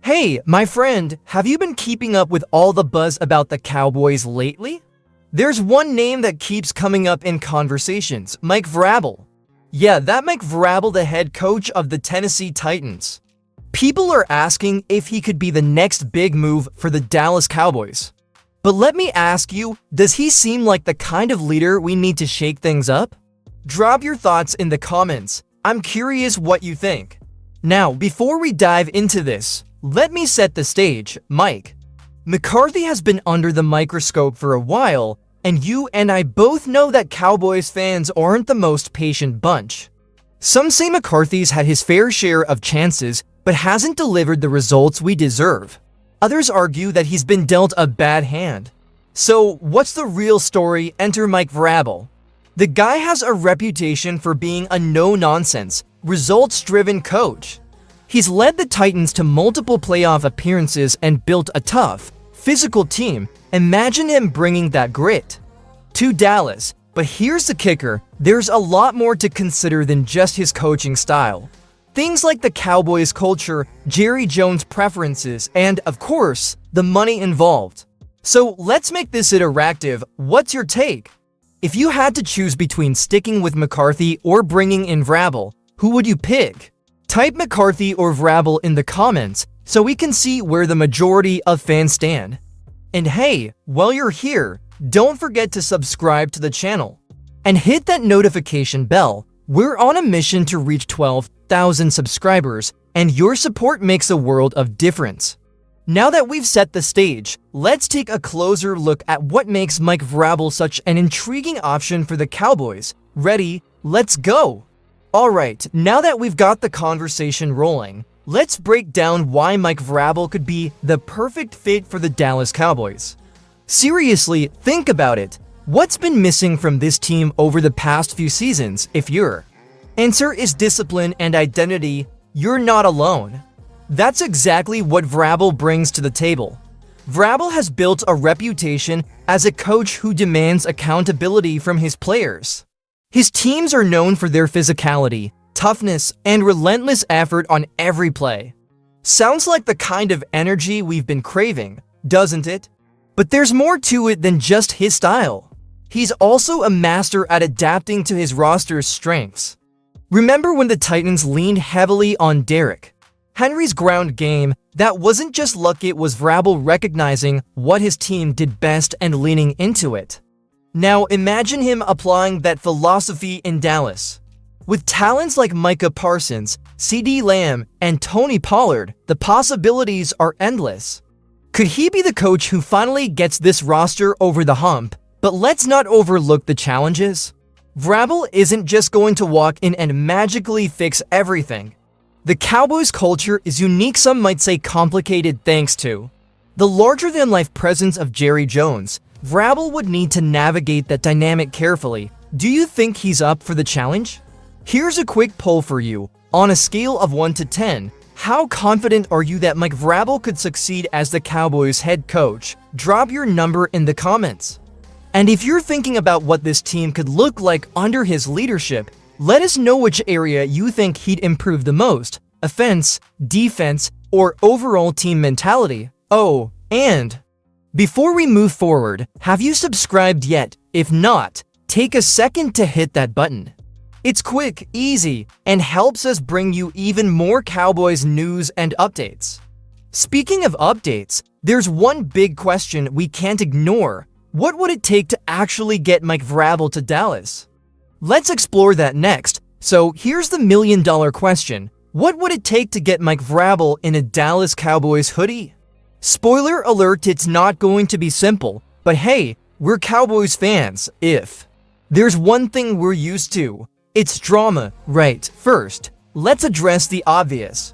Hey, my friend, have you been keeping up with all the buzz about the Cowboys lately? There's one name that keeps coming up in conversations, Mike Vrabel. Yeah, that Mike Vrabel, the head coach of the Tennessee Titans. People are asking if he could be the next big move for the Dallas Cowboys. But let me ask you, does he seem like the kind of leader we need to shake things up? Drop your thoughts in the comments. I'm curious what you think. Now, before we dive into this, let me set the stage. McCarthy has been under the microscope for a while, and you and I both know that Cowboys fans aren't the most patient bunch. Some say McCarthy's had his fair share of chances, but hasn't delivered the results we deserve. Others argue that he's been dealt a bad hand. So, what's the real story? Enter Mike Vrabel. The guy has a reputation for being a no-nonsense, results-driven coach. He's led the Titans to multiple playoff appearances and built a tough, physical team. Imagine him bringing that grit to Dallas. But here's the kicker, there's a lot more to consider than just his coaching style. Things like the Cowboys culture, Jerry Jones preferences, and, of course, the money involved. So let's make this interactive. What's your take? If you had to choose between sticking with McCarthy or bringing in Vrabel, who would you pick? Type McCarthy or Vrabel in the comments so we can see where the majority of fans stand. And hey, while you're here, don't forget to subscribe to the channel and hit that notification bell. We're on a mission to reach 12,000 subscribers, and your support makes a world of difference. Now that we've set the stage, let's take a closer look at what makes Mike Vrabel such an intriguing option for the Cowboys. Ready? Let's go! Alright, now that we've got the conversation rolling, let's break down why Mike Vrabel could be the perfect fit for the Dallas Cowboys. Seriously, think about it. What's been missing from this team over the past few seasons? If your answer is discipline and identity, you're not alone. That's exactly what Vrabel brings to the table. Vrabel has built a reputation as a coach who demands accountability from his players. His teams are known for their physicality, toughness, and relentless effort on every play. Sounds like the kind of energy we've been craving, doesn't it? But there's more to it than just his style. He's also a master at adapting to his roster's strengths. Remember when the Titans leaned heavily on Derrick Henry's ground game? That wasn't just luck, it was Vrabel recognizing what his team did best and leaning into it. Now imagine him applying that philosophy in Dallas. With talents like Micah Parsons, CeeDee Lamb, and Tony Pollard, the possibilities are endless. Could he be the coach who finally gets this roster over the hump? But let's not overlook the challenges. Vrabel isn't just going to walk in and magically fix everything. The Cowboys culture is unique, some might say complicated, thanks to the larger-than-life presence of Jerry Jones. Vrabel would need to navigate that dynamic carefully. Do you think he's up for the challenge? Here's a quick poll for you. On a scale of 1 to 10, how confident are you that Mike Vrabel could succeed as the Cowboys head coach? Drop your number in the comments. And if you're thinking about what this team could look like under his leadership, let us know which area you think he'd improve the most: offense, defense, or overall team mentality. Oh, and before we move forward, have you subscribed yet? If not, take a second to hit that button. It's quick, easy, and helps us bring you even more Cowboys news and updates. Speaking of updates, there's one big question we can't ignore. What would it take to actually get Mike Vrabel to Dallas? Let's explore that next. So here's the million-dollar question. What would it take to get Mike Vrabel in a Dallas Cowboys hoodie? Spoiler alert, it's not going to be simple. But hey, we're Cowboys fans. If there's one thing we're used to, it's drama, right? First, let's address the obvious.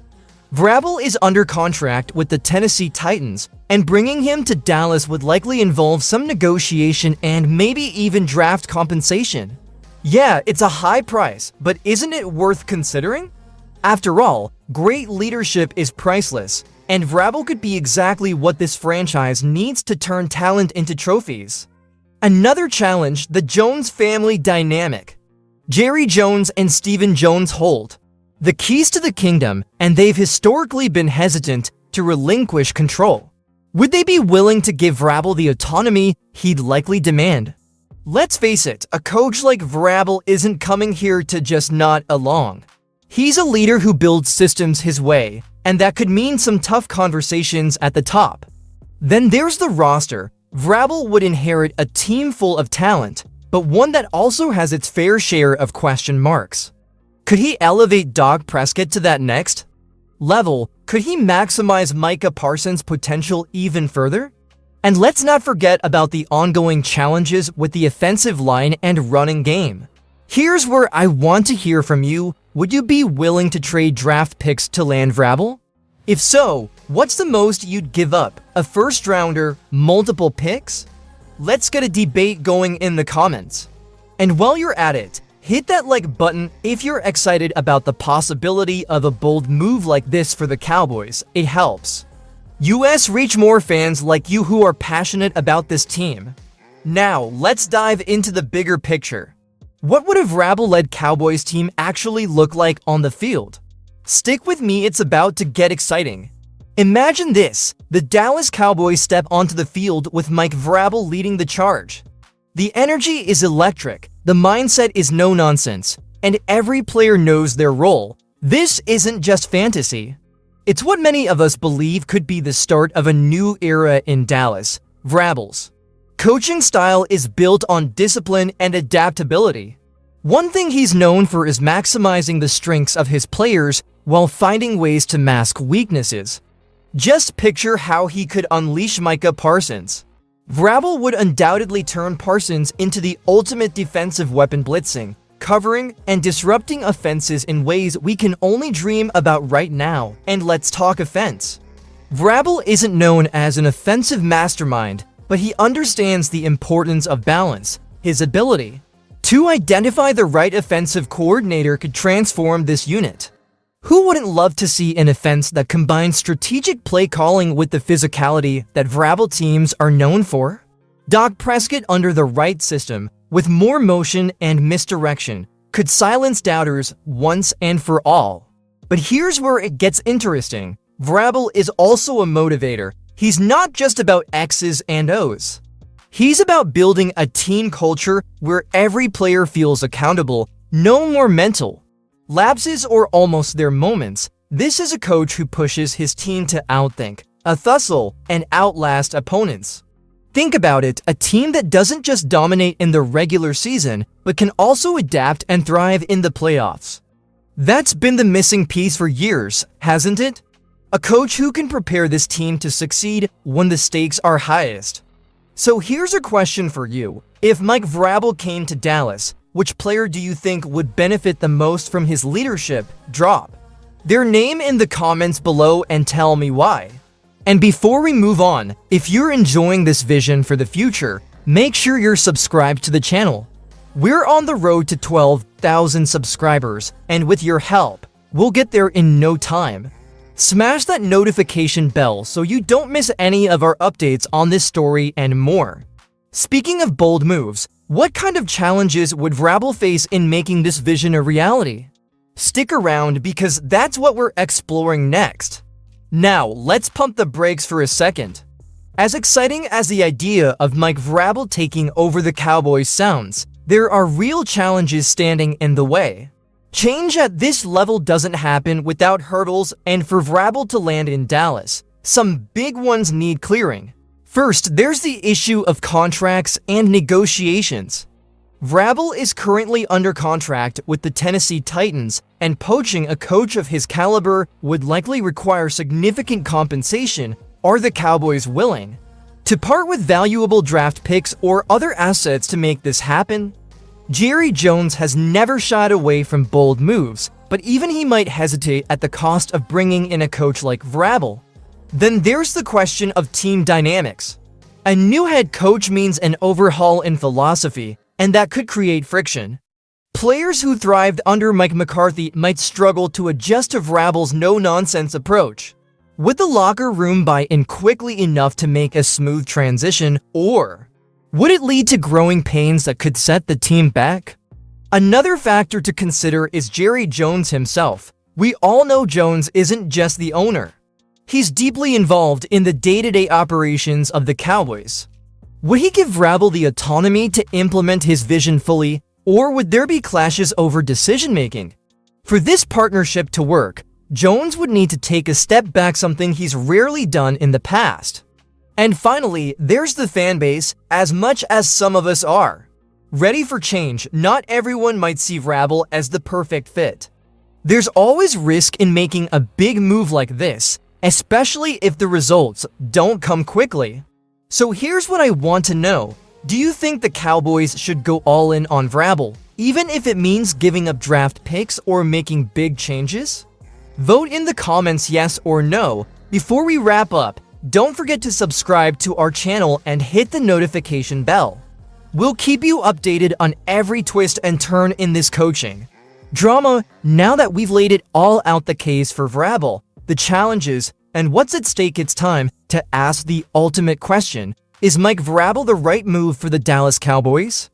Vrabel is under contract with the Tennessee Titans, and bringing him to Dallas would likely involve some negotiation and maybe even draft compensation. Yeah, it's a high price, but isn't it worth considering? After all, great leadership is priceless, and Vrabel could be exactly what this franchise needs to turn talent into trophies. Another challenge, the Jones family dynamic. Jerry Jones and Stephen Jones hold the keys to the kingdom, and they've historically been hesitant to relinquish control? Would they be willing to give Vrabel the autonomy he'd likely demand? Let's face it, a coach like Vrabel isn't coming here to just nod along. He's a leader who builds systems his way, and that could mean some tough conversations at the top. Then there's the roster. Vrabel would inherit a team full of talent, but one that also has its fair share of question marks. Could he elevate Dak Prescott to that next level? Could he maximize Micah Parsons' potential even further? And let's not forget about the ongoing challenges with the offensive line and running game. Here's where I want to hear from you. Would you be willing to trade draft picks to land Vrabel? If so, what's the most you'd give up? A first rounder, multiple picks? Let's get a debate going in the comments. And while you're at it, hit that like button if you're excited about the possibility of a bold move like this for the Cowboys. It helps US reach more fans like you who are passionate about this team. Now, let's dive into the bigger picture. What would a Vrabel-led Cowboys team actually look like on the field? Stick with me, it's about to get exciting. Imagine this: the Dallas Cowboys step onto the field with Mike Vrabel leading the charge. The energy is electric, the mindset is no nonsense, and every player knows their role. This isn't just fantasy. It's what many of us believe could be the start of a new era in Dallas. Vrabel's coaching style is built on discipline and adaptability. One thing he's known for is maximizing the strengths of his players while finding ways to mask weaknesses. Just picture how he could unleash Micah Parsons. Vrabel would undoubtedly turn Parsons into the ultimate defensive weapon, blitzing, covering, and disrupting offenses in ways we can only dream about right now. And let's talk offense. Vrabel isn't known as an offensive mastermind, but he understands the importance of balance. His ability to identify the right offensive coordinator could transform this unit. Who wouldn't love to see an offense that combines strategic play calling with the physicality that Vrabel teams are known for? Dak Prescott under the right system, with more motion and misdirection, could silence doubters once and for all. But here's where it gets interesting. Vrabel is also a motivator. He's not just about X's and O's. He's about building a team culture where every player feels accountable, no more mental lapses or almost their moments. This is a coach who pushes his team to outthink, tussle, and outlast opponents. Think about it, a team that doesn't just dominate in the regular season, but can also adapt and thrive in the playoffs. That's been the missing piece for years, hasn't it? A coach who can prepare this team to succeed when the stakes are highest. So here's a question for you. If Mike Vrabel came to Dallas, which player do you think would benefit the most from his leadership? Drop their name in the comments below and tell me why. And before we move on, if you're enjoying this vision for the future, make sure you're subscribed to the channel. We're on the road to 12,000 subscribers, and with your help, we'll get there in no time. Smash that notification bell so you don't miss any of our updates on this story and more. Speaking of bold moves, what kind of challenges would Vrabel face in making this vision a reality? Stick around because that's what we're exploring next. Now, let's pump the brakes for a second. As exciting as the idea of Mike Vrabel taking over the Cowboys sounds, there are real challenges standing in the way. Change at this level doesn't happen without hurdles, and for Vrabel to land in Dallas, some big ones need clearing. First, there's the issue of contracts and negotiations. Vrabel is currently under contract with the Tennessee Titans, and poaching a coach of his caliber would likely require significant compensation. Are the Cowboys willing to part with valuable draft picks or other assets to make this happen? Jerry Jones has never shied away from bold moves, but even he might hesitate at the cost of bringing in a coach like Vrabel. Then there's the question of team dynamics. A new head coach means an overhaul in philosophy, and that could create friction. Players who thrived under Mike McCarthy might struggle to adjust to Vrabel's no-nonsense approach. Would the locker room buy in quickly enough to make a smooth transition, or would it lead to growing pains that could set the team back? Another factor to consider is Jerry Jones himself. We all know Jones isn't just the owner. He's deeply involved in the day-to-day operations of the Cowboys. Would he give Vrabel the autonomy to implement his vision fully, or would there be clashes over decision-making? For this partnership to work, Jones would need to take a step back, something he's rarely done in the past. And finally, there's the fan base, as much as some of us are ready for change. Not everyone might see Vrabel as the perfect fit. There's always risk in making a big move like this, especially if the results don't come quickly. So here's what I want to know. Do you think the Cowboys should go all in on Vrabel, even if it means giving up draft picks or making big changes? Vote in the comments yes or no. Before we wrap up, don't forget to subscribe to our channel and hit the notification bell. We'll keep you updated on every twist and turn in this coaching drama. Now that we've laid it all out, the case for Vrabel, the challenges, and what's at stake, it's time to ask the ultimate question. Is Mike Vrabel the right move for the Dallas Cowboys?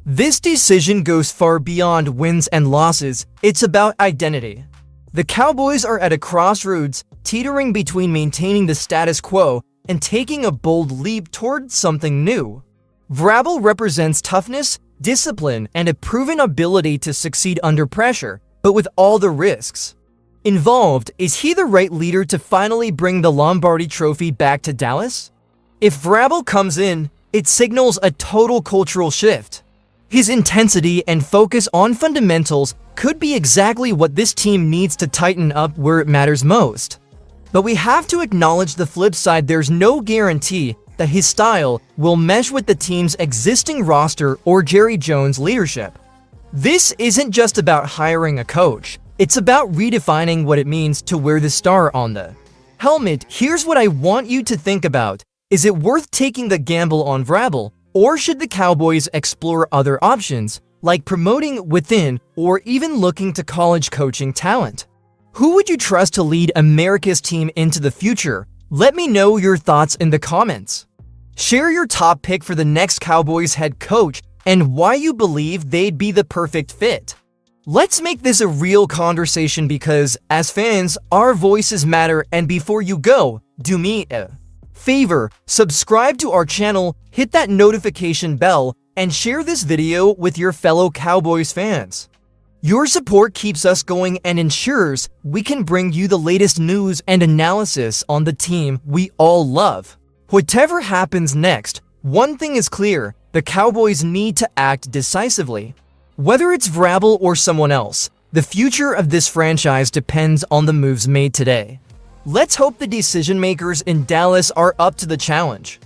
This decision goes far beyond wins and losses. It's about identity. The Cowboys are at a crossroads, teetering between maintaining the status quo and taking a bold leap toward something new. Vrabel represents toughness, discipline, and a proven ability to succeed under pressure, but with all the risks involved, is he the right leader to finally bring the Lombardi Trophy back to Dallas? If Vrabel comes in, it signals a total cultural shift. His intensity and focus on fundamentals could be exactly what this team needs to tighten up where it matters most. But we have to acknowledge the flip side. There's no guarantee that his style will mesh with the team's existing roster or Jerry Jones' leadership. This isn't just about hiring a coach. It's about redefining what it means to wear the star on the helmet. Here's what I want you to think about. Is it worth taking the gamble on Vrabel, or should the Cowboys explore other options, like promoting within or even looking to college coaching talent? Who would you trust to lead America's team into the future? Let me know your thoughts in the comments. Share your top pick for the next Cowboys head coach and why you believe they'd be the perfect fit. Let's make this a real conversation, because as fans, our voices matter. And before you go, do me a favor, subscribe to our channel, hit that notification bell, and share this video with your fellow Cowboys fans. Your support keeps us going and ensures we can bring you the latest news and analysis on the team we all love. Whatever happens next, one thing is clear: the Cowboys need to act decisively. Whether it's Vrabel or someone else, the future of this franchise depends on the moves made today. Let's hope the decision makers in Dallas are up to the challenge.